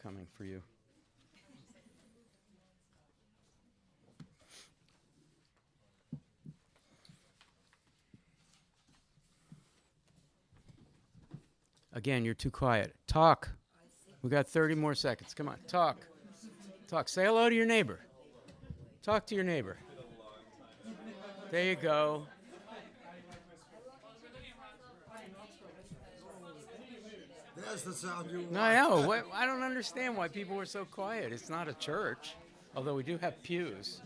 coming for you. Again, you're too quiet. Talk. We got 30 more seconds. Come on, talk. Talk. Say hello to your neighbor. Talk to your neighbor. There you go. That's the sound you want. No, I know. I don't understand why people were so quiet. It's not a church, although we do have pews.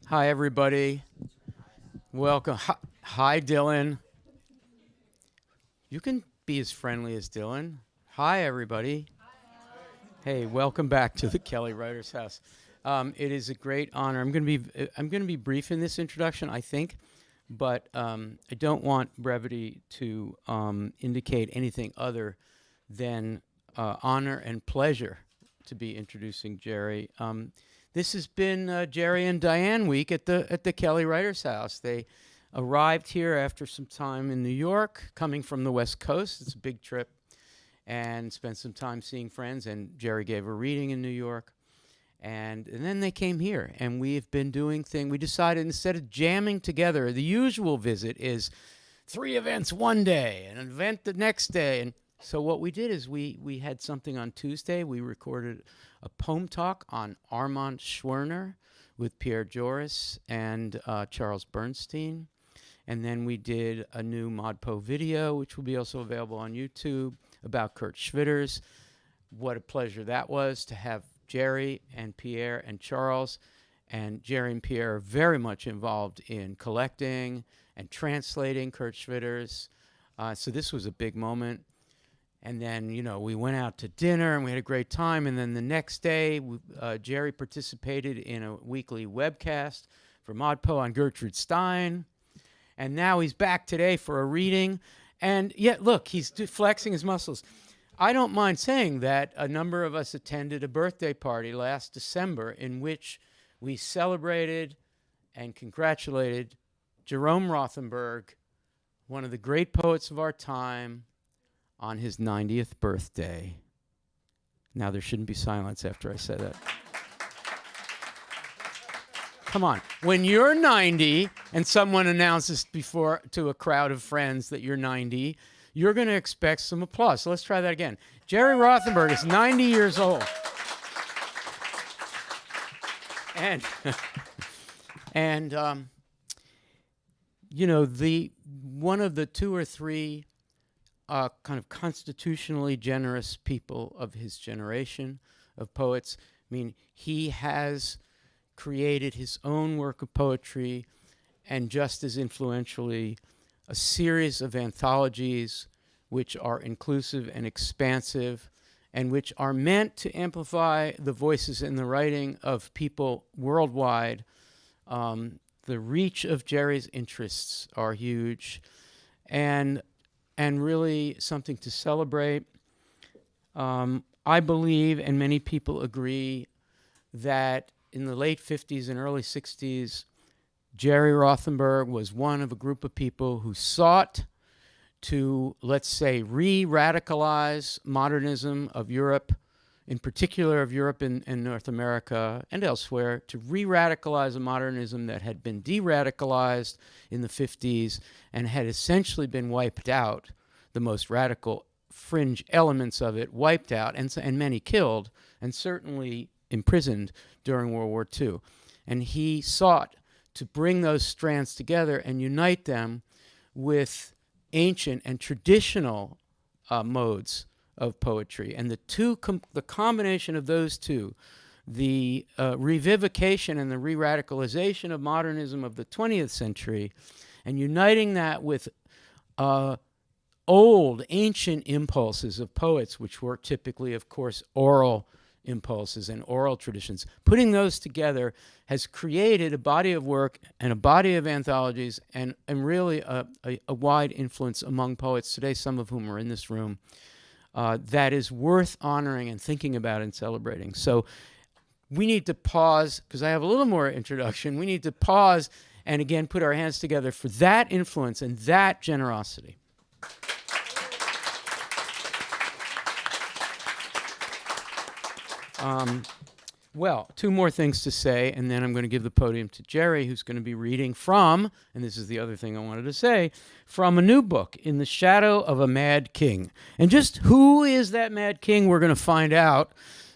Hi, everybody. Welcome. Hi, Dylan. You can be as friendly as Dylan. Hi, everybody. Hey, welcome back to the Kelly Writers House. It is a great honor. I'm going to be brief in this introduction, I think, but I don't want brevity to indicate anything other than honor and pleasure to be introducing Jerry. This has been Jerry and Diane week at the Kelly Writers House. They arrived here after some time in New York, coming from the West Coast. It's a big trip, and spent some time seeing friends. And Jerry gave a reading in New York, and then they came here. And we've been doing things. We decided instead of jamming together, the usual visit is 3 events one day, an event the next day, and so what we did is we had something on Tuesday. We recorded a poem talk on Armand Schwerner with Pierre, Joris, and Charles Bernstein. And then we did a new ModPo video, which will be also available on YouTube, about Kurt Schwitters. What a pleasure that was to have Jerry and Pierre and Charles. And Jerry and Pierre are very much involved in collecting and translating Kurt Schwitters. So this was a big moment. And then, we went out to dinner and we had a great time. And then the next day, Jerry participated in a weekly webcast for ModPo on Gertrude Stein. And now he's back today for a reading. And yet, look, he's flexing his muscles. I don't mind saying that a number of us attended a birthday party last December in which we celebrated and congratulated Jerome Rothenberg, one of the great poets of our time, on his 90th birthday. Now there shouldn't be silence after I say that. Come on. When you're 90 and someone announces to a crowd of friends that you're 90, you're going to expect some applause. So let's try that again. Jerry Rothenberg is 90 years old. And one of the 2 or 3 kind of constitutionally generous people of his generation of poets. I mean, he has created his own work of poetry, and just as influentially, a series of anthologies which are inclusive and expansive, and which are meant to amplify the voices and the writing of people worldwide. The reach of Jerry's interests are huge, and really something to celebrate. I believe, and many people agree, that in the late 50s and early 60s, Jerry Rothenberg was one of a group of people who sought to, let's say, re-radicalize modernism of Europe, in particular of Europe and North America and elsewhere, to re-radicalize a modernism that had been de-radicalized in the 50s and had essentially been wiped out, the most radical fringe elements of it wiped out, and many killed, and certainly imprisoned during World War II. And he sought to bring those strands together and unite them with ancient and traditional modes of poetry. And the combination of those two, the revivification and the re-radicalization of modernism of the 20th century, and uniting that with old, ancient impulses of poets, which were typically, of course, oral impulses and oral traditions. Putting those together has created a body of work and a body of anthologies and really a wide influence among poets today, some of whom are in this room, that is worth honoring and thinking about and celebrating. So we need to pause, because I have a little more introduction. We need to pause and again put our hands together for that influence and that generosity. Well, two more things to say, and then I'm going to give the podium to Jerry, who's going to be reading from, and this is the other thing I wanted to say, from a new book, In the Shadow of a Mad King. And just who is that mad king, we're going to find out.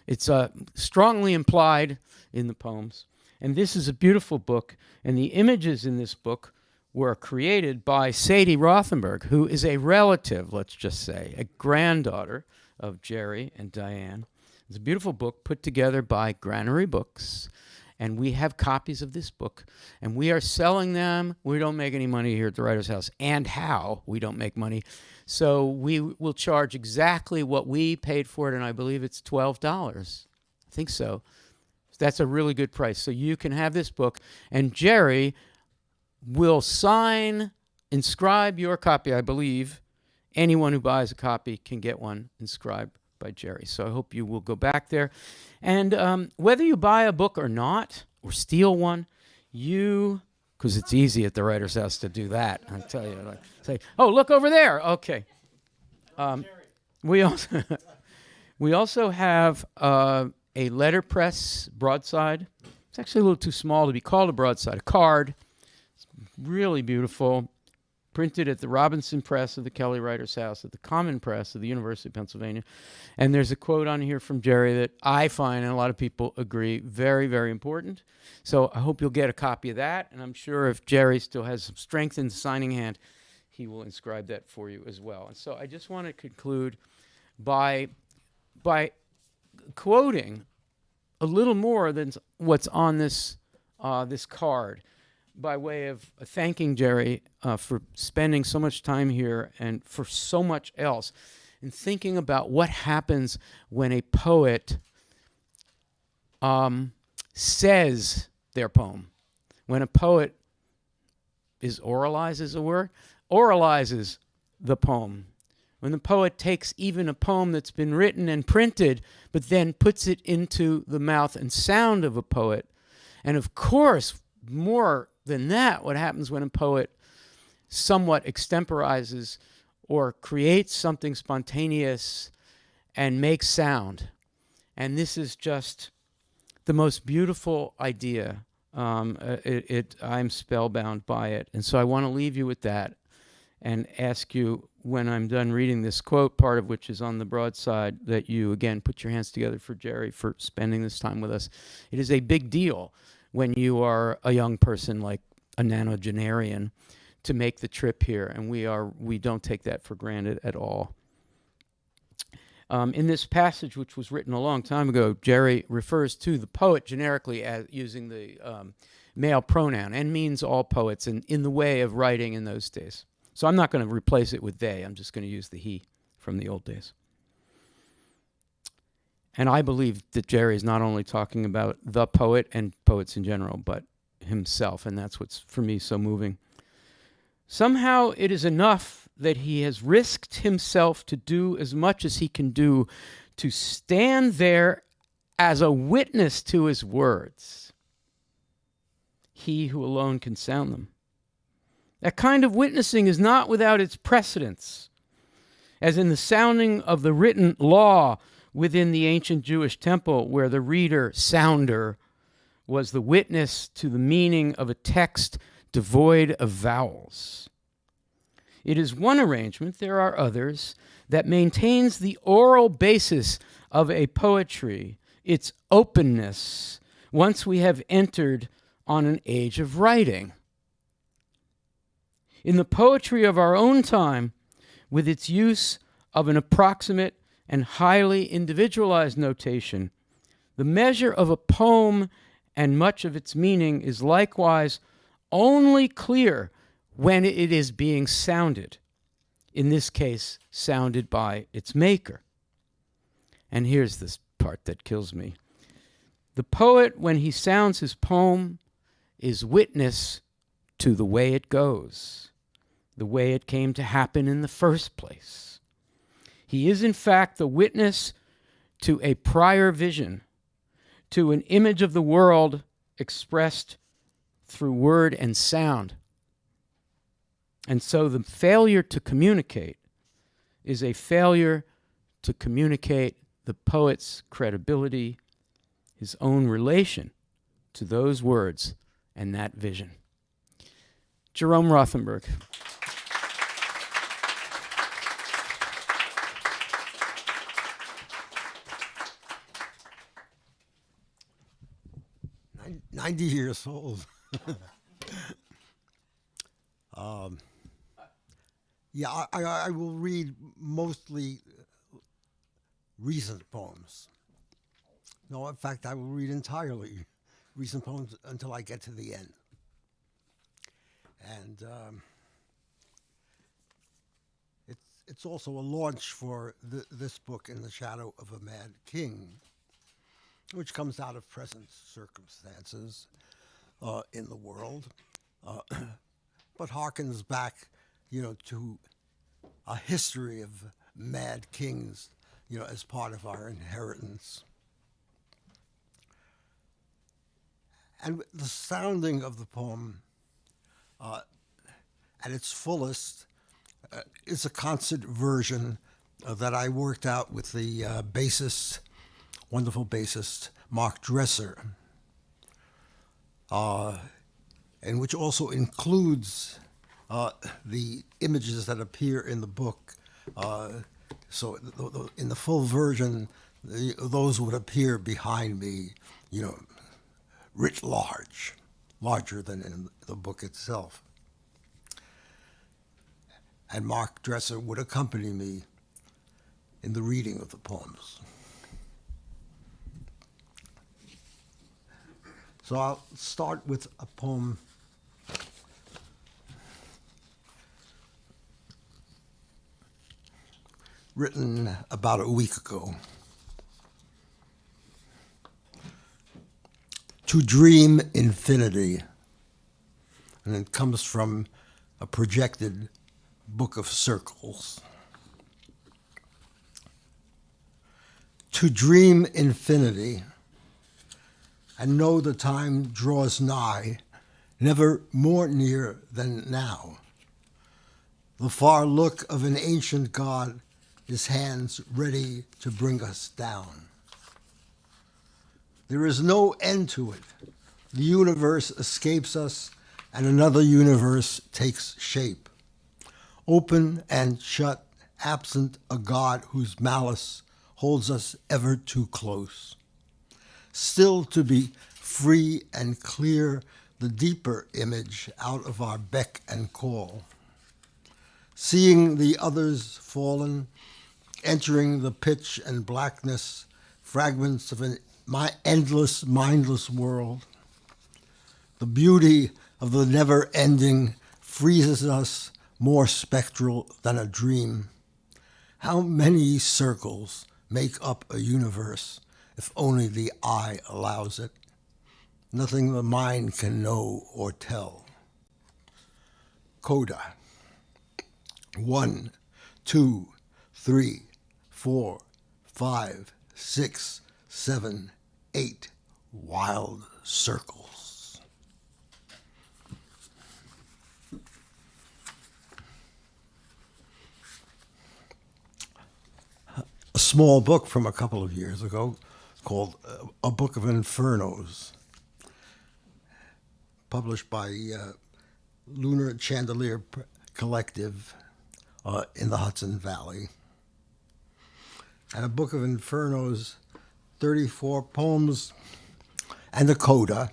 It's strongly implied in the poems. And this is a beautiful book, and the images in this book were created by Sadie Rothenberg, who is a relative, let's just say, a granddaughter of Jerry and Diane. It's a beautiful book put together by Granary Books, and we have copies of this book, and we are selling them. We don't make any money here at the Writer's House, and how we don't make money. So we will charge exactly what we paid for it, and I believe it's $12. I think so. That's a really good price. So you can have this book, and Jerry will inscribe your copy, I believe. Anyone who buys a copy can get one inscribed by Jerry. So I hope you will go back there. And whether you buy a book or not, or steal one, because it's easy at the Writer's House to do that, I tell you. Like, say, oh, look over there. Okay. We also have a letterpress broadside. It's actually a little too small to be called a broadside, a card. It's really beautiful. Printed at the Robinson Press of the Kelly Writers House, at the Common Press of the University of Pennsylvania. And there's a quote on here from Jerry that I find, and a lot of people agree, very, very important. So I hope you'll get a copy of that. And I'm sure if Jerry still has some strength in the signing hand, he will inscribe that for you as well. And so I just want to conclude by quoting a little more than what's on this card, by way of thanking Jerry for spending so much time here and for so much else, and thinking about what happens when a poet says their poem. When a poet oralizes a word? Oralizes the poem. When the poet takes even a poem that's been written and printed, but then puts it into the mouth and sound of a poet. And of course, more than that, what happens when a poet somewhat extemporizes or creates something spontaneous and makes sound. And this is just the most beautiful idea. I'm spellbound by it. And so I want to leave you with that and ask you, when I'm done reading this quote, part of which is on the broadside, that you again put your hands together for Jerry for spending this time with us. It is a big deal when you are a young person like a nonagenarian to make the trip here, and we don't take that for granted at all. In this passage, which was written a long time ago, Jerry refers to the poet generically as using the male pronoun, and means all poets in the way of writing in those days. So I'm not going to replace it with they. I'm just going to use the he from the old days. And I believe that Jerry is not only talking about the poet and poets in general, but himself, and that's what's, for me, so moving. Somehow it is enough that he has risked himself to do as much as he can do, to stand there as a witness to his words. He who alone can sound them. That kind of witnessing is not without its precedents, as in the sounding of the written law within the ancient Jewish temple, where the reader, sounder, was the witness to the meaning of a text devoid of vowels. It is one arrangement, there are others, that maintains the oral basis of a poetry, its openness, once we have entered on an age of writing. In the poetry of our own time, with its use of an approximate and highly individualized notation, the measure of a poem and much of its meaning is likewise only clear when it is being sounded. in this case, sounded by its maker. And here's this part that kills me. The poet, when he sounds his poem, is witness to the way it goes, the way it came to happen in the first place. He is, in fact, the witness to a prior vision, to an image of the world expressed through word and sound. And so the failure to communicate is a failure to communicate the poet's credibility, his own relation to those words and that vision. Jerome Rothenberg. I'm 90 years old. I will read mostly recent poems. No, in fact, I will read entirely recent poems until I get to the end. And it's also a launch for this book, In the Shadow of a Mad King, which comes out of present circumstances in the world, but harkens back, to a history of mad kings, as part of our inheritance. And the sounding of the poem, at its fullest, is a concert version that I worked out with the bassist, wonderful bassist, Mark Dresser, and which also includes the images that appear in the book. So in the full version, those would appear behind me, writ larger than in the book itself. And Mark Dresser would accompany me in the reading of the poems. So I'll start with a poem written about a week ago. To Dream Infinity. And it comes from a projected Book of Circles. To dream infinity and know the time draws nigh, never more near than now. The far look of an ancient God, his hands ready to bring us down. There is no end to it. The universe escapes us and another universe takes shape. Open and shut, absent a God whose malice holds us ever too close. Still to be free and clear, the deeper image out of our beck and call. Seeing the others fallen, entering the pitch and blackness, fragments of my endless, mindless world. The beauty of the never-ending freezes us more spectral than a dream. How many circles make up a universe if only the eye allows it? Nothing the mind can know or tell. Coda. 1, 2, 3, 4, 5, 6, 7, 8 wild circles. A small book from a couple of years ago called A Book of Infernos, published by Lunar Chandelier Collective in the Hudson Valley. And A Book of Infernos, 34 poems and a coda,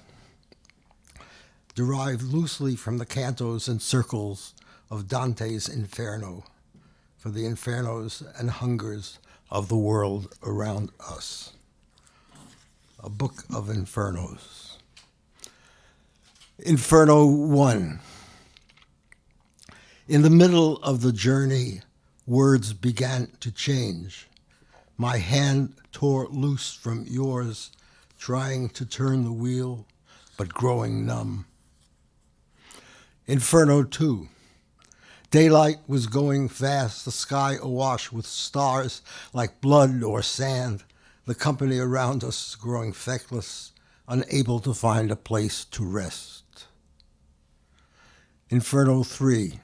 derived loosely from the cantos and circles of Dante's Inferno, for the infernos and hungers of the world around us. A Book of Infernos. Inferno 1. In the middle of the journey, words began to change. My hand tore loose from yours, trying to turn the wheel, but growing numb. Inferno 2. Daylight was going fast, the sky awash with stars like blood or sand, the company around us growing feckless, unable to find a place to rest. Inferno 3.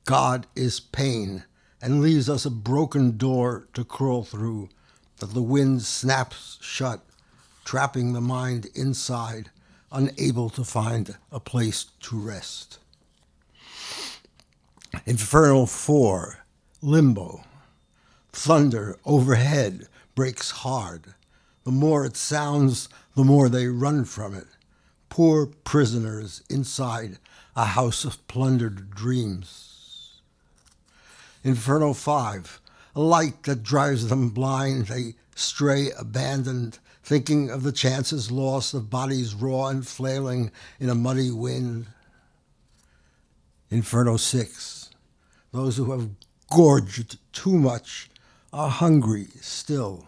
God is pain and leaves us a broken door to crawl through that the wind snaps shut, trapping the mind inside, unable to find a place to rest. Inferno 4, limbo. Thunder overhead breaks hard. The more it sounds, the more they run from it. Poor prisoners inside a house of plundered dreams. Inferno 5, a light that drives them blind. They stray abandoned, thinking of the chances lost of bodies raw and flailing in a muddy wind. Inferno 6, those who have gorged too much are hungry still,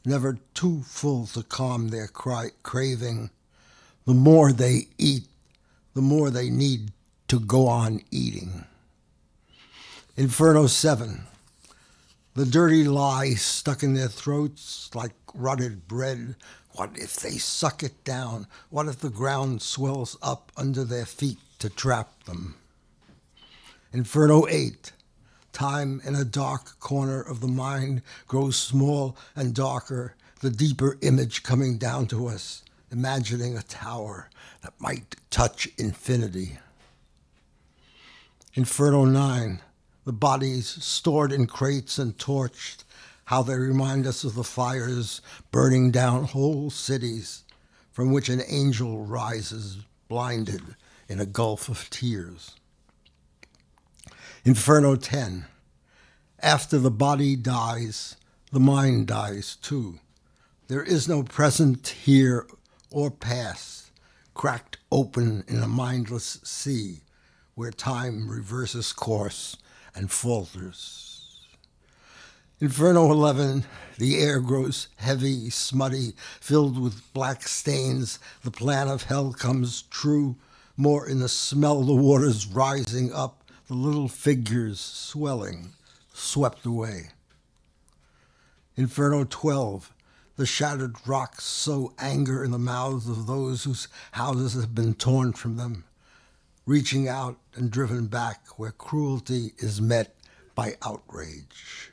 never too full to calm their craving. The more they eat, the more they need to go on eating. Inferno 7, the dirty lie stuck in their throats like rotted bread. What if they suck it down? What if the ground swells up under their feet to trap them? Inferno 8, time in a dark corner of the mind grows small and darker, the deeper image coming down to us, imagining a tower that might touch infinity. Inferno 9, the bodies stored in crates and torched, how they remind us of the fires burning down whole cities, from which an angel rises, blinded in a gulf of tears. Inferno 10, after the body dies, the mind dies too. There is no present here or past, cracked open in a mindless sea, where time reverses course and falters. Inferno 11, the air grows heavy, smutty, filled with black stains. The plan of hell comes true, more in the smell of the waters rising up, the little figures swelling, swept away. Inferno 12, the shattered rocks sow anger in the mouths of those whose houses have been torn from them, reaching out and driven back where cruelty is met by outrage.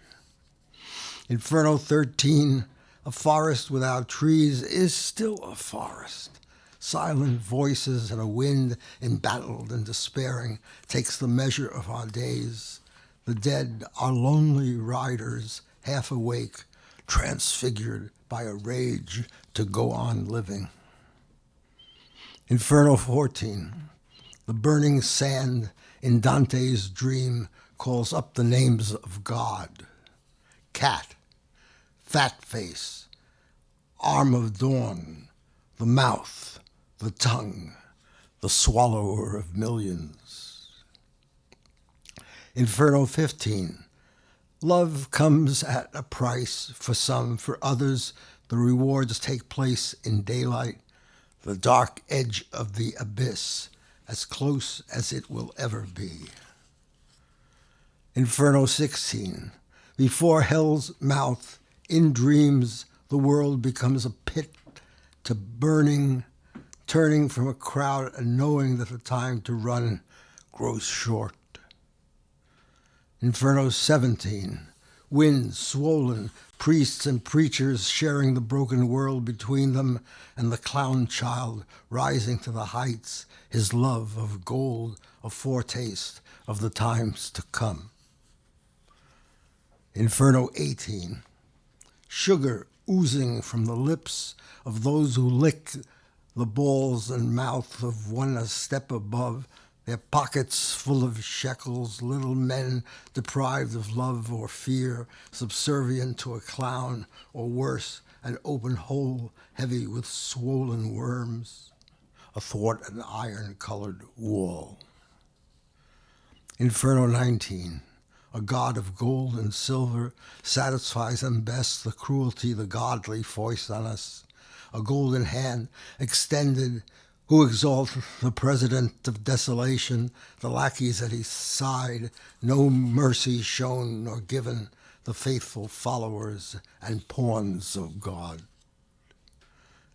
Inferno 13, a forest without trees is still a forest. Silent voices and a wind embattled and despairing takes the measure of our days. The dead are lonely riders, half awake, transfigured by a rage to go on living. Inferno 14, the burning sand in Dante's dream calls up the names of God. Cat, fat face, arm of dawn, the mouth, the tongue, the swallower of millions. Inferno 15, love comes at a price for some, for others the rewards take place in daylight, the dark edge of the abyss, as close as it will ever be. Inferno 16, before hell's mouth, in dreams, the world becomes a pit to burning, turning from a crowd and knowing that the time to run grows short. Inferno 17, wind swollen, priests and preachers sharing the broken world between them, and the clown child rising to the heights, his love of gold, a foretaste of the times to come. Inferno 18, sugar oozing from the lips of those who lick the balls and mouth of one a step above, their pockets full of shekels, little men deprived of love or fear, subservient to a clown, or worse, an open hole heavy with swollen worms, athwart an iron-colored wall. Inferno 19, A god of gold and silver satisfies them best the cruelty the godly foist on us. A golden hand extended, who exalt the President of Desolation, the lackeys at his side, no mercy shown nor given the faithful followers and pawns of God.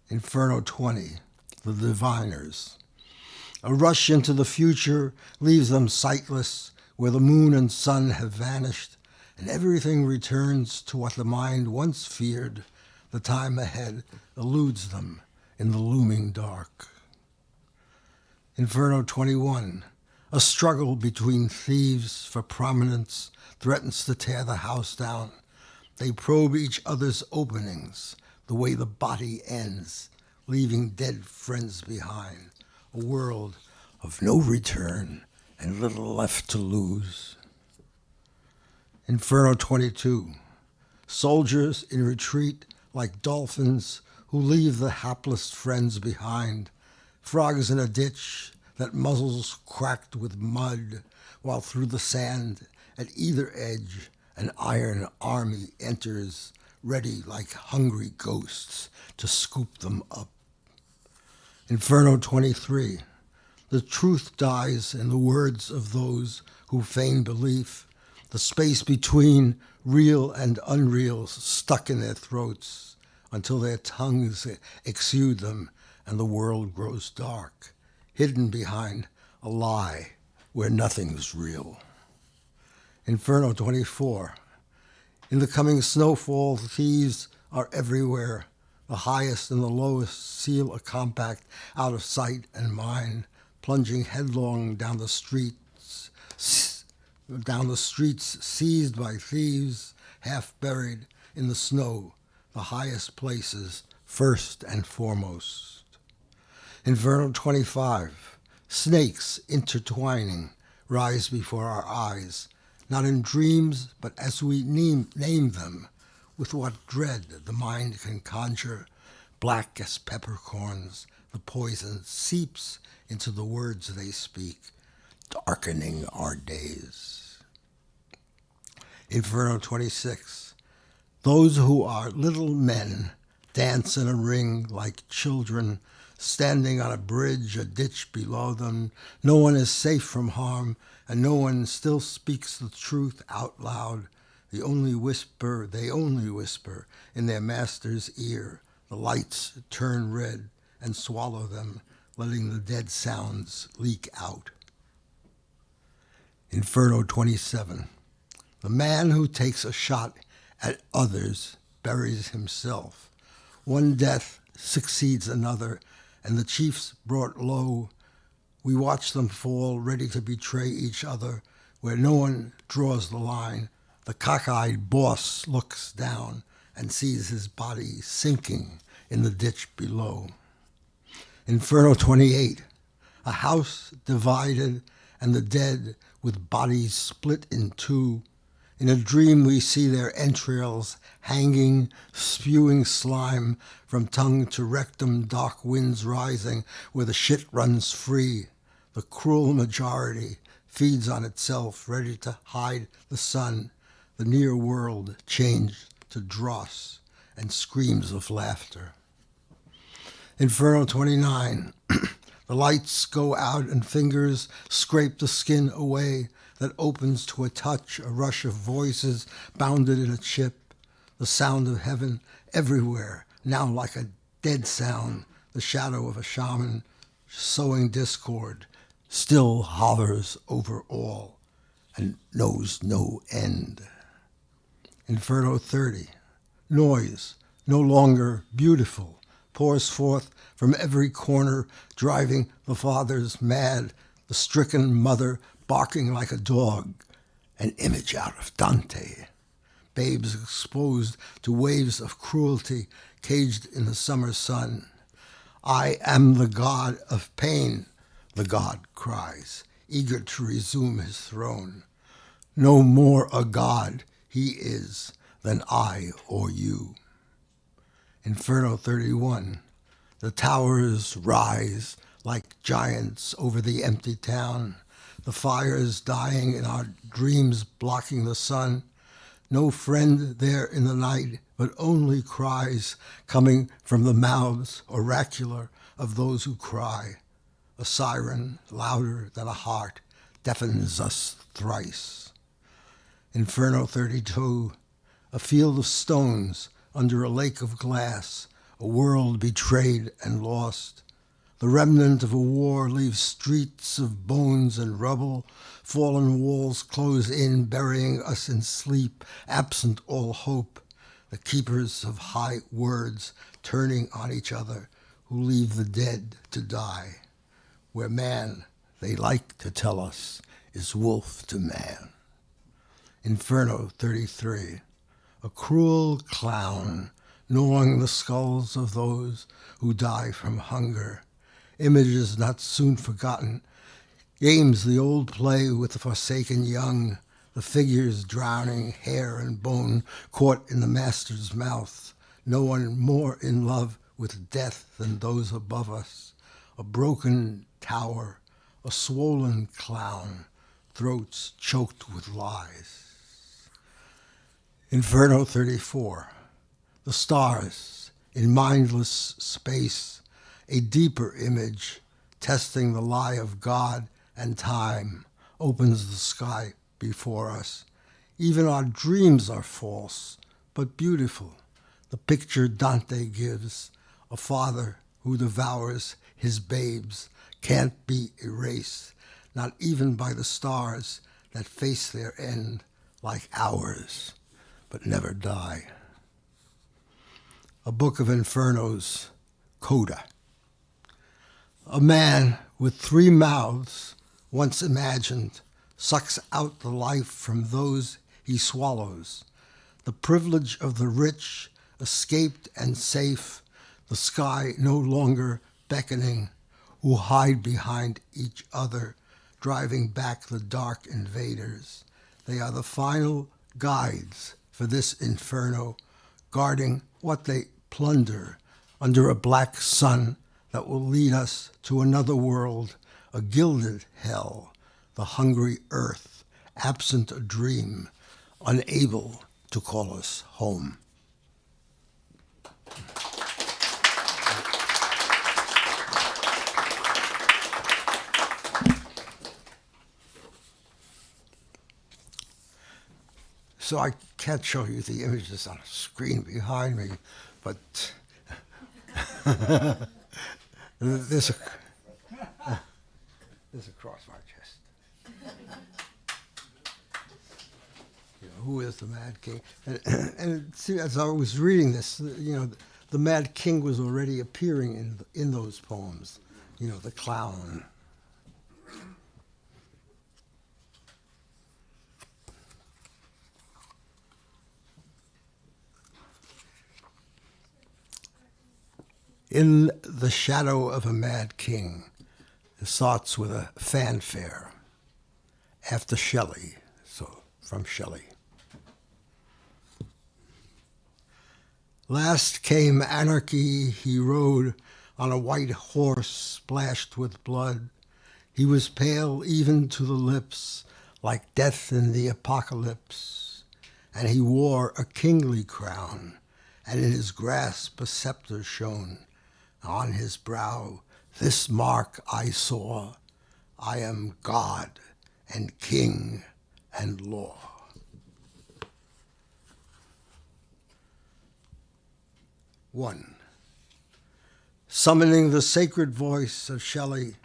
Inferno 20, the diviners. A rush into the future leaves them sightless, where the moon and sun have vanished, and everything returns to what the mind once feared. The time ahead eludes them in the looming dark. Inferno 21, a struggle between thieves for prominence threatens to tear the house down. They probe each other's openings, the way the body ends, leaving dead friends behind, a world of no return and little left to lose. Inferno 22, soldiers in retreat like dolphins who leave the hapless friends behind, frogs in a ditch that muzzles cracked with mud, while through the sand at either edge an iron army enters, ready like hungry ghosts to scoop them up. Inferno 23, the truth dies in the words of those who feign belief, the space between real and unreal stuck in their throats until their tongues exude them and the world grows dark, hidden behind a lie where nothing's real. Inferno 24, in the coming snowfall, thieves are everywhere. The highest and the lowest seal a compact out of sight and mind, plunging headlong down the streets seized by thieves, half buried in the snow, the highest places first and foremost. Inferno 25, snakes intertwining rise before our eyes, not in dreams, but as we name them, with what dread the mind can conjure. Black as peppercorns, the poison seeps into the words they speak, darkening our days. Inferno 26, those who are little men dance in a ring like children, standing on a bridge, a ditch below them. No one is safe from harm, and no one still speaks the truth out loud. They only whisper in their master's ear. The lights turn red and swallow them, letting the dead sounds leak out. Inferno 27. The man who takes a shot at others buries himself. One death succeeds another, and the chiefs brought low. We watch them fall, ready to betray each other, where no one draws the line. The cockeyed boss looks down and sees his body sinking in the ditch below. Inferno 28, a house divided and the dead with bodies split in two. In a dream we see their entrails hanging, spewing slime from tongue to rectum, dark winds rising where the shit runs free. The cruel majority feeds on itself, ready to hide the sun. The near world changed to dross and screams of laughter. Inferno 29. The lights go out and fingers scrape the skin away that opens to a touch, a rush of voices bounded in a chip. The sound of heaven everywhere, now like a dead sound, the shadow of a shaman sowing discord, still hovers over all and knows no end. Inferno 30. Noise, no longer beautiful, pours forth from every corner, driving the fathers mad, the stricken mother barking like a dog, an image out of Dante. Babes exposed to waves of cruelty, caged in the summer sun. I am the god of pain, the god cries, eager to resume his throne. No more a god he is than I or you. Inferno 31. The towers rise like giants over the empty town. the fires dying in our dreams blocking the sun. No friend there in the night, but only cries coming from the mouths oracular of those who cry. A siren louder than a heart deafens us thrice. Inferno 32, a field of stones under a lake of glass, a world betrayed and lost. The remnant of a war leaves streets of bones and rubble. Fallen walls close in, burying us in sleep, absent all hope. The keepers of high words turning on each other, who leave the dead to die. Where man, they like to tell us, is wolf to man. Inferno 33, a cruel clown gnawing the skulls of those who die from hunger. Images not soon forgotten, games the old play with the forsaken young, the figures drowning, hair and bone caught in the master's mouth. No one more in love with death than those above us. A broken tower, a swollen clown, throats choked with lies. Inferno 34, the stars in mindless space, a deeper image, testing the lie of God and time, opens the sky before us. Even our dreams are false, but beautiful. The picture Dante gives, a father who devours his babes, can't be erased, not even by the stars that face their end like ours, but never die. A Book of Infernos, Coda. A man with 3 mouths, once imagined, sucks out the life from those he swallows. The privilege of the rich, escaped and safe, the sky no longer beckoning, who hide behind each other, driving back the dark invaders. They are the final guides for this inferno, guarding what they plunder under a black sun that will lead us to another world, a gilded hell, the hungry earth, absent a dream, unable to call us home. So I can't show you the images on a screen behind me, but there's a cross my chest. You know, who is the Mad King? And see, as I was reading this, you know, the Mad King was already appearing in those poems. You know, the clown. In the shadow of a mad king, it starts with a fanfare. After Shelley, so from Shelley. Last came anarchy, he rode on a white horse splashed with blood. He was pale even to the lips, like death in the apocalypse. And he wore a kingly crown, and in his grasp a scepter shone. On his brow, this mark I saw, I am God and King and Law. One, summoning the sacred voice of Shelley,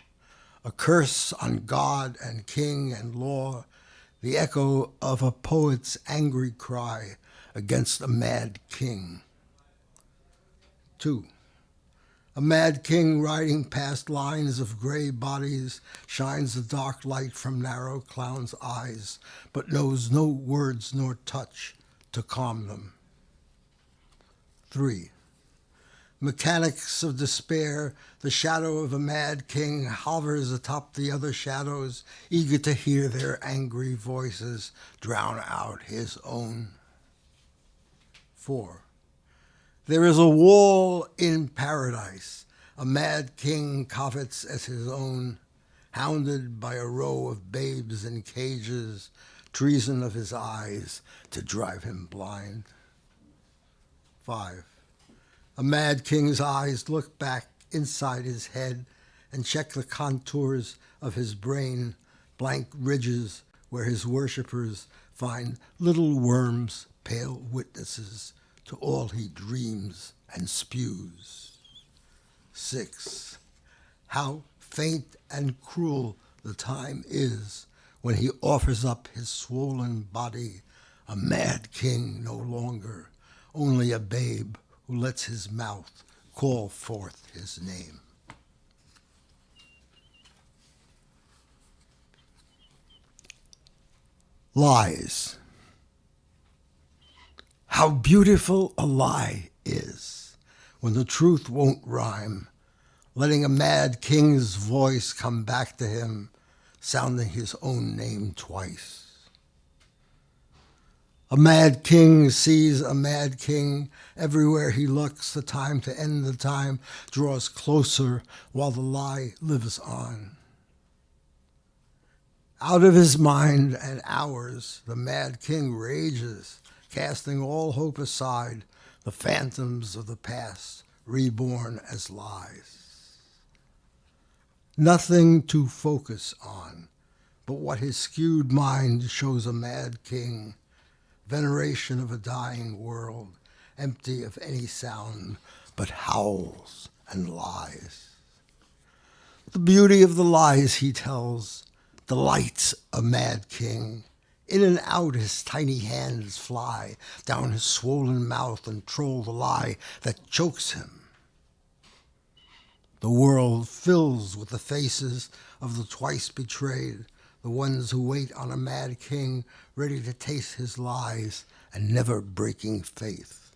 a curse on God and King and Law, the echo of a poet's angry cry against a mad king. Two, a mad king riding past lines of gray bodies shines a dark light from narrow clown's eyes, but knows no words nor touch to calm them. 3. Mechanics of despair, the shadow of a mad king hovers atop the other shadows, eager to hear their angry voices drown out his own. 4. There is a wall in paradise, a mad king covets as his own. hounded by a row of babes in cages, treason of his eyes to drive him blind. 5. A mad king's eyes look back inside his head and check the contours of his brain, blank ridges where his worshippers find little worms, pale witnesses to all he dreams and spews. 6. How faint and cruel the time is when he offers up his swollen body, a mad king no longer, only a babe who lets his mouth call forth his name. Lies. How beautiful a lie is when the truth won't rhyme, letting a mad king's voice come back to him, sounding his own name twice. A mad king sees a mad king. Everywhere he looks, the time to end the time draws closer while the lie lives on. Out of his mind and ours, the mad king rages, casting all hope aside, the phantoms of the past reborn as lies. Nothing to focus on but what his skewed mind shows a mad king, veneration of a dying world, empty of any sound but howls and lies. The beauty of the lies he tells delights a mad king. In and out his tiny hands fly, down his swollen mouth and troll the lie that chokes him. The world fills with the faces of the twice betrayed, the ones who wait on a mad king, ready to taste his lies and never breaking faith.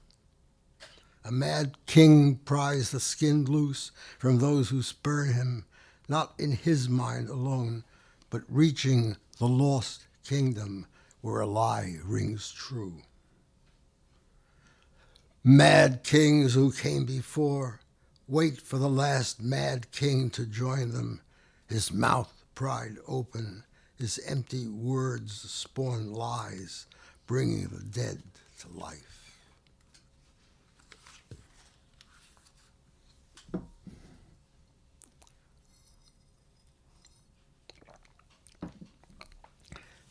A mad king pries the skin loose from those who spurn him, not in his mind alone, but reaching the lost kingdom where a lie rings true. Mad kings who came before wait for the last mad king to join them, his mouth pried open, his empty words spawn lies, bringing the dead to life.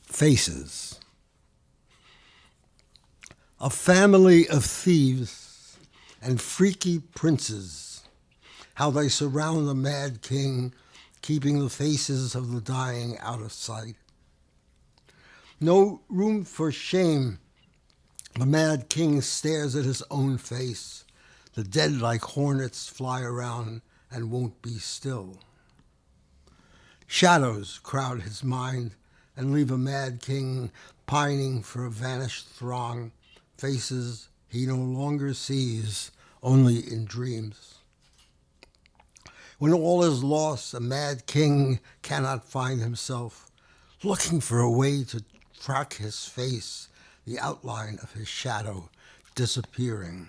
Faces. A family of thieves and freaky princes, how they surround the mad king, keeping the faces of the dying out of sight. No room for shame. The mad king stares at his own face. The dead like hornets fly around and won't be still. Shadows crowd his mind and leave a mad king pining for a vanished throng, faces he no longer sees, only in dreams. When all is lost, a mad king cannot find himself, looking for a way to track his face, the outline of his shadow disappearing.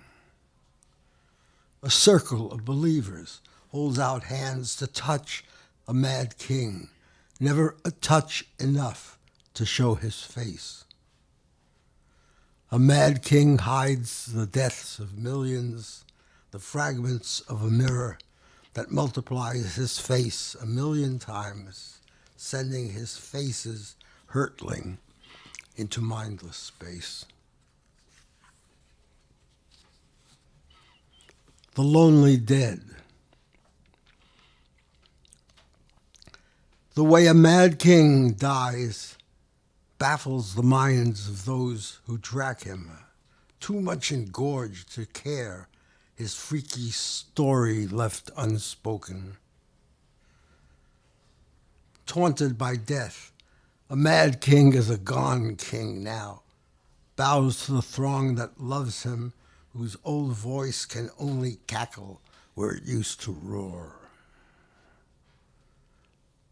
A circle of believers holds out hands to touch a mad king, never a touch enough to show his face. A mad king hides the deaths of millions, the fragments of a mirror that multiplies his face 1,000,000 times, sending his faces hurtling into mindless space. The lonely dead. The way a mad king dies baffles the minds of those who track him, too much engorged to care, his freaky story left unspoken. Taunted by death, a mad king is a gone king now, bows to the throng that loves him, whose old voice can only cackle where it used to roar.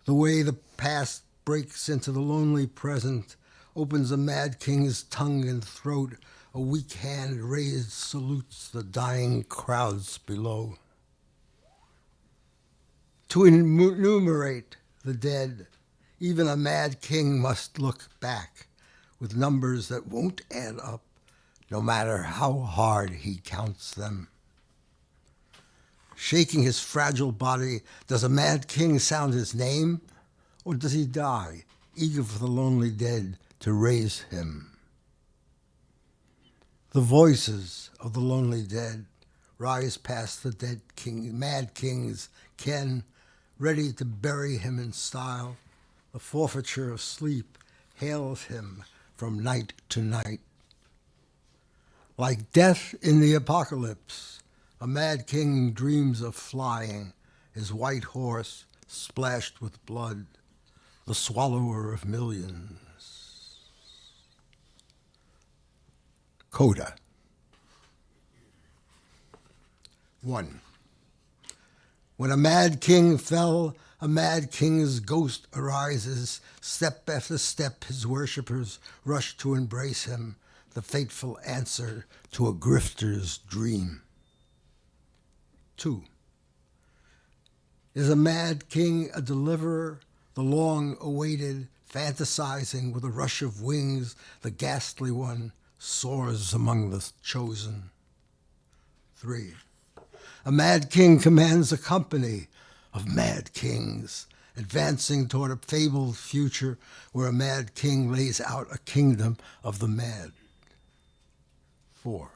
The way the past breaks into the lonely present opens a mad king's tongue and throat. A weak hand raised salutes the dying crowds below. To enumerate the dead. Even a mad king must look back with numbers that won't add up, no matter how hard he counts them. Shaking his fragile body, does a mad king sound his name, or does he die, eager for the lonely dead to raise him? The voices of the lonely dead rise past the dead king, mad king's ken, ready to bury him in style. The forfeiture of sleep hails him from night to night. Like death in the apocalypse, a mad king dreams of flying, his white horse splashed with blood, the swallower of millions. Coda. 1. When a mad king fell, a mad king's ghost arises. Step after step, his worshippers rush to embrace him, the fateful answer to a grifter's dream. 2. Is a mad king a deliverer, the long-awaited, fantasizing with a rush of wings, the ghastly one soars among the chosen? 3. A mad king commands a company of mad kings, advancing toward a fabled future where a mad king lays out a kingdom of the mad. 4.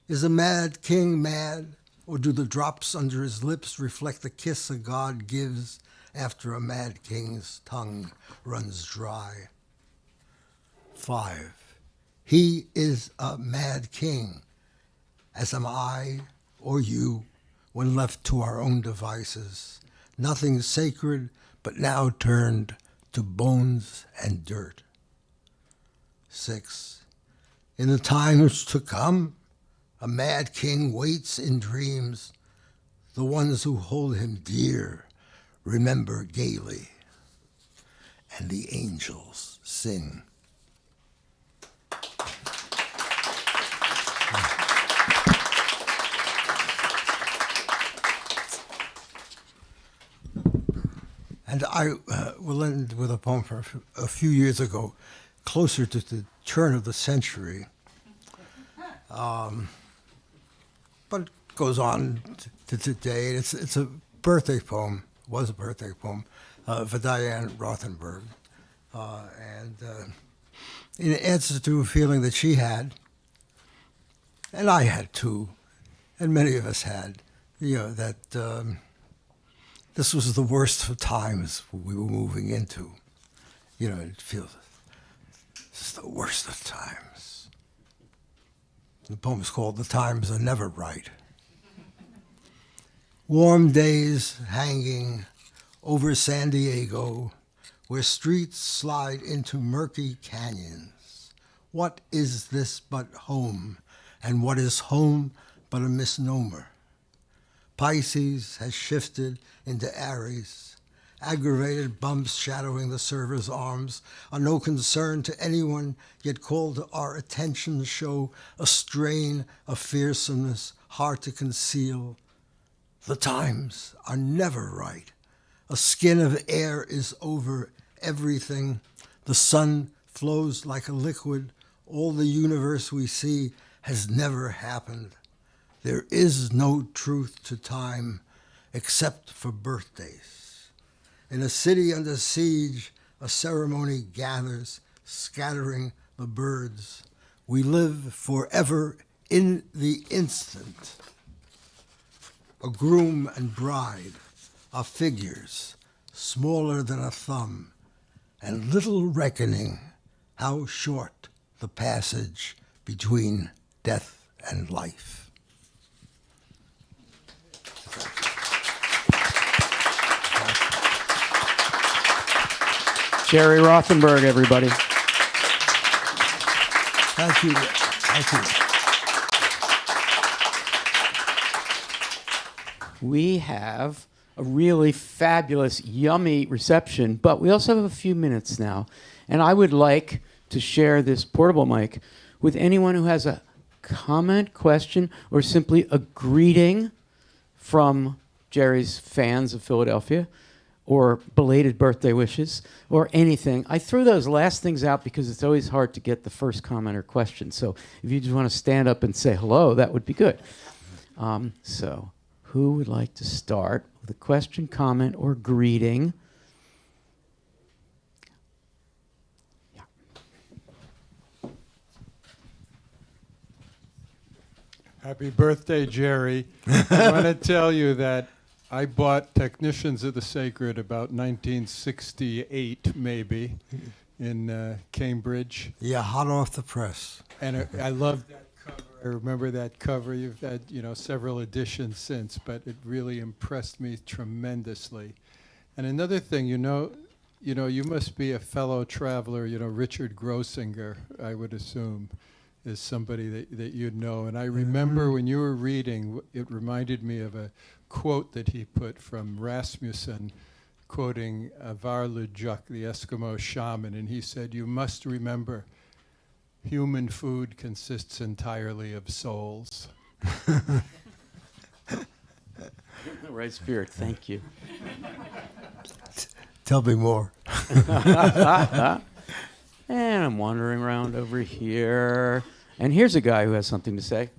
Is a mad king mad, or do the drops under his lips reflect the kiss a god gives after a mad king's tongue runs dry? 5. He is a mad king, as am I or you when left to our own devices. Nothing sacred, but now turned to bones and dirt. 6. In the times to come, a mad king waits in dreams. The ones who hold him dear remember gaily, and the angels sing. And I will end with a poem from a few years ago, closer to the turn of the century. But it goes on to today. It's a birthday poem, was a birthday poem, for Diane Rothenberg. And in answer to a feeling that she had, and I had too, and many of us had, that this was the worst of times we were moving into. It feels this is the worst of times. The poem is called "The Times Are Never Right." Warm days hanging over San Diego, where streets slide into murky canyons. What is this but home? And what is home but a misnomer? Pisces has shifted into Aries. Aggravated bumps shadowing the server's arms are no concern to anyone, yet called to our attention show a strain of fearsomeness hard to conceal. The times are never right. A skin of air is over everything. The sun flows like a liquid. All the universe we see has never happened. There is no truth to time except for birthdays. In a city under siege, a ceremony gathers, scattering the birds. We live forever in the instant. A groom and bride are figures smaller than a thumb, and little reckoning how short the passage between death and life. Jerry Rothenberg, everybody. Thank you. Thank you. We have a really fabulous, yummy reception, but we also have a few minutes now. And I would like to share this portable mic with anyone who has a comment, question, or simply a greeting from Jerry's fans of Philadelphia. or belated birthday wishes, or anything. I threw those last things out because it's always hard to get the first comment or question. So if you just want to stand up and say hello, that would be good. So who would like to start with a question, comment, or greeting? Yeah. Happy birthday, Jerry. I want to tell you that I bought Technicians of the Sacred about 1968, maybe, in Cambridge. Yeah, hot off the press. And I love that cover. I remember that cover. You've had, several editions since, but it really impressed me tremendously. And another thing, you must be a fellow traveler. Richard Grossinger, I would assume, is somebody that you'd know. And I remember when you were reading, it reminded me of a quote that he put from Rasmussen, quoting Varlujuk, the Eskimo shaman, and he said, "You must remember, human food consists entirely of souls." Right spirit, thank you. Tell me more. And I'm wandering around over here. And here's a guy who has something to say.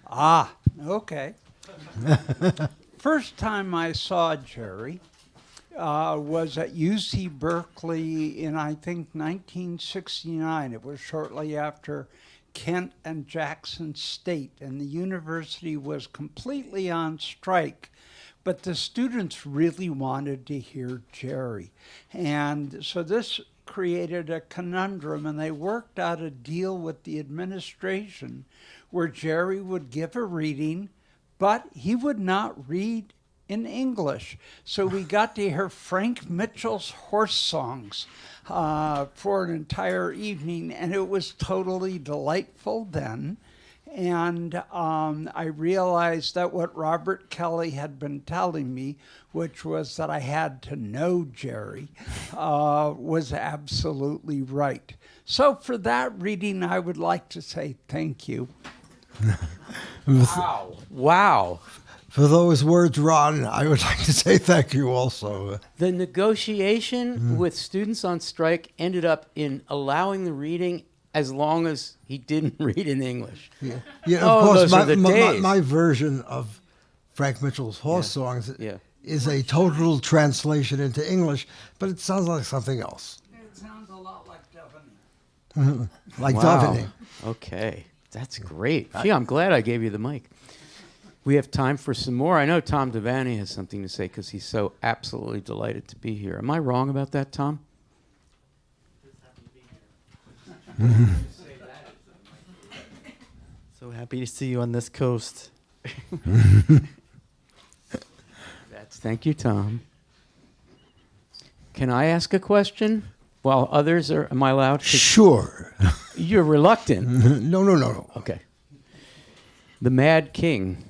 Ah, okay. First time I saw Jerry was at UC Berkeley in, I think, 1969. It was shortly after Kent and Jackson State, and the university was completely on strike. But the students really wanted to hear Jerry. And so this created a conundrum, and they worked out a deal with the administration where Jerry would give a reading, but he would not read in English. So we got to hear Frank Mitchell's horse songs for an entire evening, and it was totally delightful then. And I realized that what Robert Kelly had been telling me, which was that I had to know Jerry, was absolutely right. So for that reading, I would like to say thank you. Wow. Wow. For those words, Ron, I would like to say thank you also. The negotiation with students on strike ended up in allowing the reading as long as he didn't read in English. Of Oh, course, those are the days. my version of Frank Mitchell's horse songs is a total translation into English, but it sounds like something else. It sounds a lot like Devaney. Like Wow. Davening. Okay. That's great. Gee, I'm glad I gave you the mic. We have time for some more. I know Tom Devaney has something to say because he's so absolutely delighted to be here. Am I wrong about that, Tom? So happy to see you on this coast. Thank you, Tom. Can I ask a question while others are? Am I allowed? Sure. You're reluctant. No. Okay. The Mad King.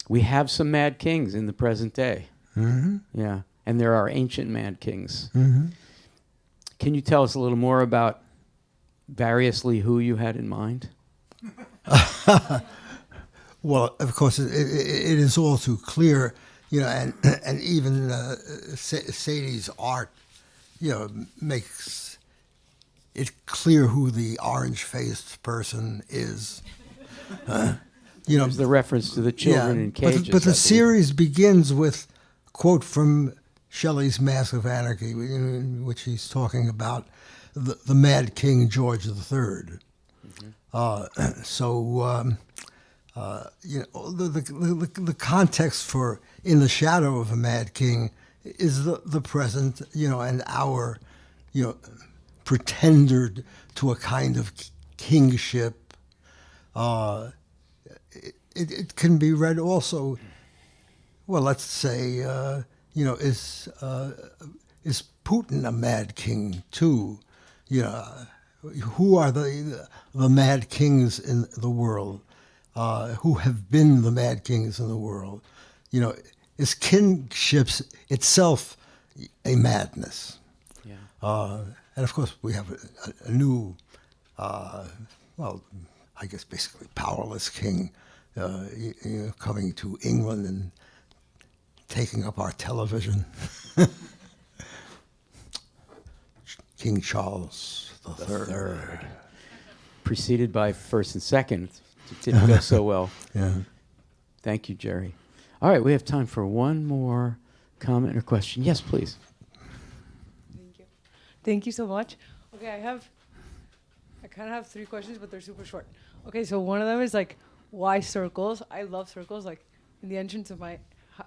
We have some Mad Kings in the present day. Mm-hmm. Yeah, and there are ancient Mad Kings. Mm-hmm. Can you tell us a little more about variously who you had in mind? Well, of course, it is all too clear, and even Sadie's art, makes it clear who the orange-faced person is. There's the reference to the children in cages. But the series begins with a quote from Shelley's Mask of Anarchy, in which he's talking about the Mad King George III. The context for In the Shadow of a Mad King is the present, and our, pretender to a kind of kingship. It can be read also. Well, let's say, is Putin a mad king too? Who are the mad kings in the world? Who have been the mad kings in the world? Is kingship itself a madness? Yeah. And of course, we have a new, I guess basically powerless king coming to England and taking up our television. King Charles the Third. Preceded by first and second. It didn't go so well. Yeah. Thank you, Jerry. All right, we have time for one more comment or question. Yes, please. Thank you. Thank you so much. Okay, I kind of have 3 questions, but they're super short. Okay, so one of them is like, why circles? I love circles. Like in the entrance of my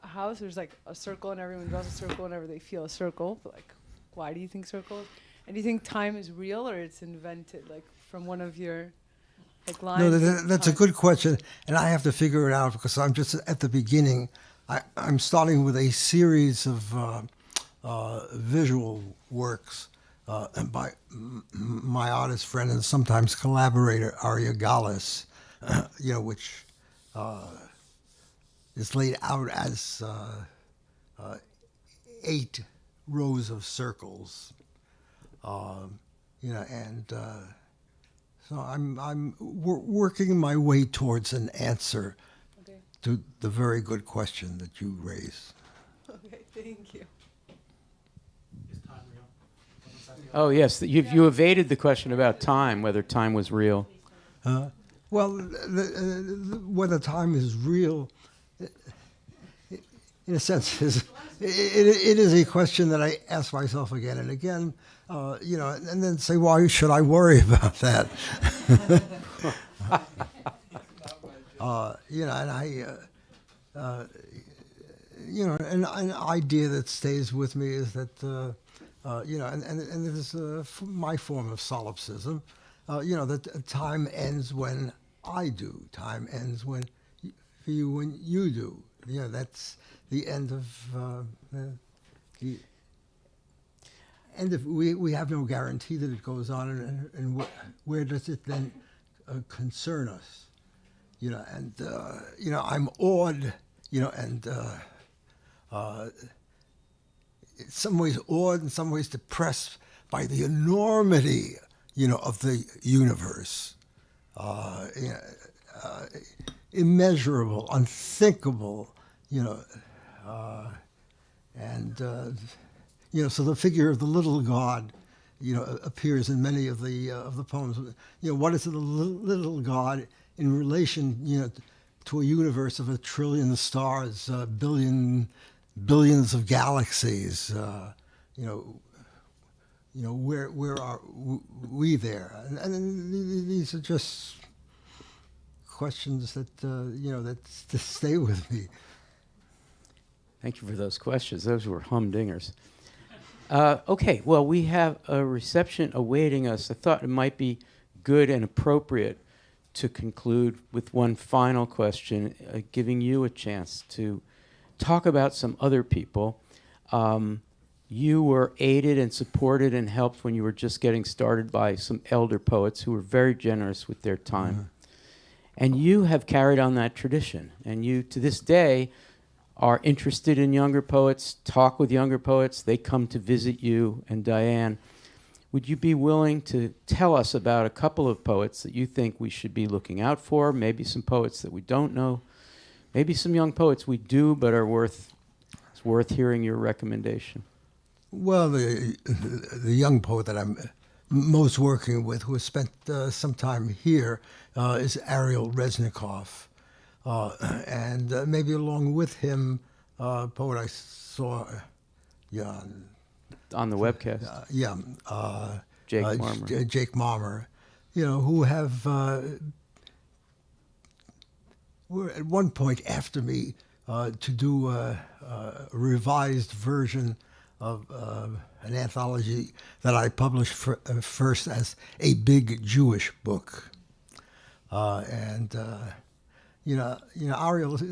house, there's like a circle, and everyone draws a circle whenever they feel a circle. But like, why do you think circles? And do you think time is real or it's invented? Like from one of your like lines. No, that's a good question, and I have to figure it out because I'm just at the beginning. I'm starting with a series of visual works by my artist friend and sometimes collaborator Arya Gallus, which is laid out as 8 rows of circles, so I'm working my way towards an answer to the very good question that you raised. Okay, thank you. Oh, yes. You evaded the question about time, whether time was real. Well, whether time is real, in a sense, it is a question that I ask myself again and again, and then say, why should I worry about that? An idea that stays with me is that, and this is my form of solipsism, that time ends when I do. Time ends when you do. That's the end of the end of. We have no guarantee that it goes on, and where does it then concern us? I'm awed, and in some ways awed, in some ways depressed by the enormity, of the universe. Immeasurable, unthinkable, so the figure of the little god, appears in many of the poems. What is the little god in relation, to a universe of 1 trillion stars, billions of galaxies? Where are we there? And these are just questions that that stay with me. Thank you for those questions. Those were humdingers. Okay, well, we have a reception awaiting us. I thought it might be good and appropriate to conclude with one final question, giving you a chance to talk about some other people. You were aided and supported and helped when you were just getting started by some elder poets who were very generous with their time. Mm-hmm. And you have carried on that tradition. And you, to this day, are interested in younger poets, talk with younger poets. They come to visit you and Diane. Would you be willing to tell us about a couple of poets that you think we should be looking out for? Maybe some poets that we don't know. Maybe some young poets we do, but it's worth hearing your recommendation. Well, the young poet that I'm most working with, who has spent some time here, is Ariel Reznikov. And maybe along with him, a poet I saw, on the webcast. Jake Marmer. Jake Marmer, who have were at one point after me to do a revised version of an anthology that I published first as a big Jewish book, Ariel.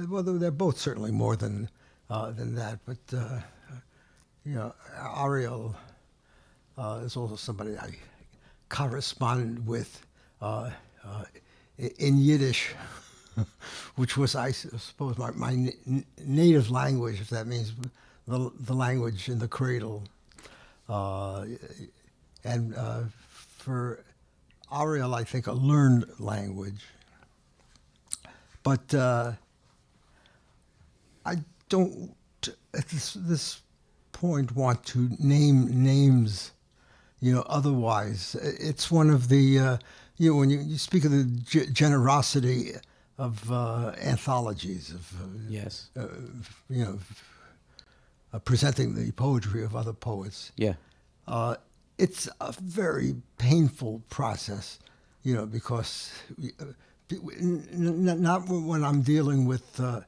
Well, they're both certainly more than that, but Ariel is also somebody I corresponded with in Yiddish, which was, I suppose, my native language, if that means the language in the cradle. And for Ariel, I think, a learned language. But I don't at this point want to name names, otherwise. It's one of the, when you speak of the generosity of anthologies, of, Yes. Presenting the poetry of other poets. Yeah. It's a very painful process, because not when I'm dealing with the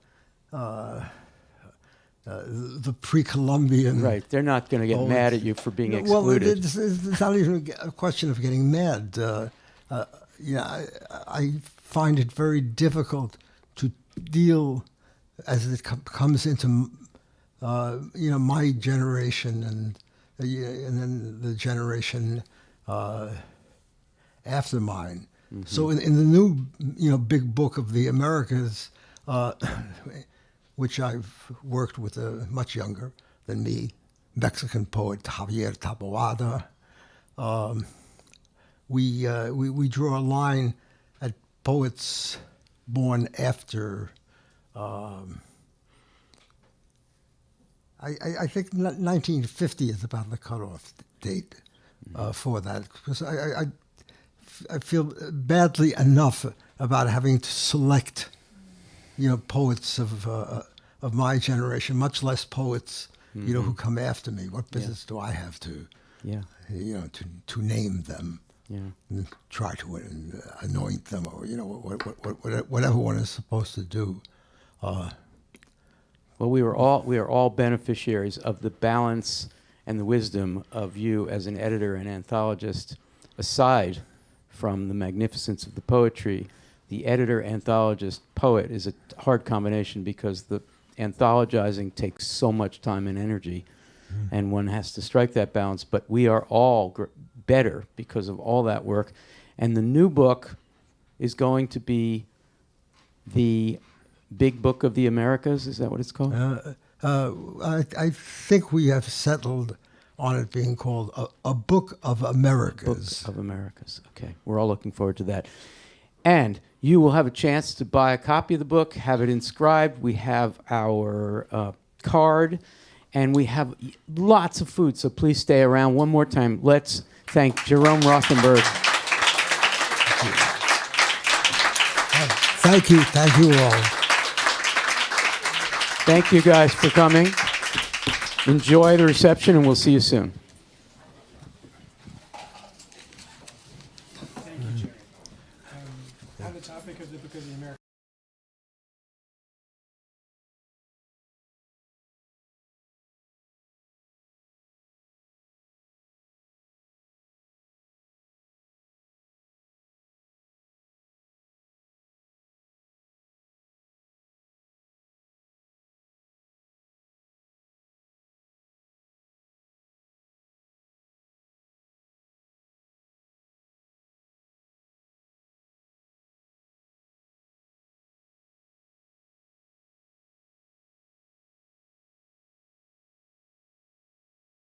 pre-Columbian. Right. They're not going to get poets. mad at you for being Well, excluded. it's not even a question of getting mad. I find it very difficult to deal as it comes into my generation and then the generation after mine. Mm-hmm. So in the new big book of the Americas, which I've worked with much younger than me, Mexican poet Javier Taboada, we draw a line at poets born after. I think 1950 is about the cutoff date for that, because I feel badly enough about having to select, poets of my generation, much less poets, who come after me. What business do I have to, Yeah. to name them? Yeah. And try to anoint them, or whatever one is supposed to do. Well, we are all beneficiaries of the balance and the wisdom of you as an editor and anthologist. Aside from the magnificence of the poetry, the editor, anthologist, poet is a hard combination, because the anthologizing takes so much time and energy, and one has to strike that balance. But we are all better because of all that work. And the new book is going to be the Big Book of the Americas. Is that what it's called? I think we have settled on it being called a Book of Americas. Book of Americas. Okay. We're all looking forward to that. And you will have a chance to buy a copy of the book, have it inscribed. We have our card, and we have lots of food, so please stay around. One more time, let's thank Jerome Rothenberg. Thank you all. Thank you guys for coming. Enjoy the reception, and we'll see you soon. On the topic of the Book of the Americas.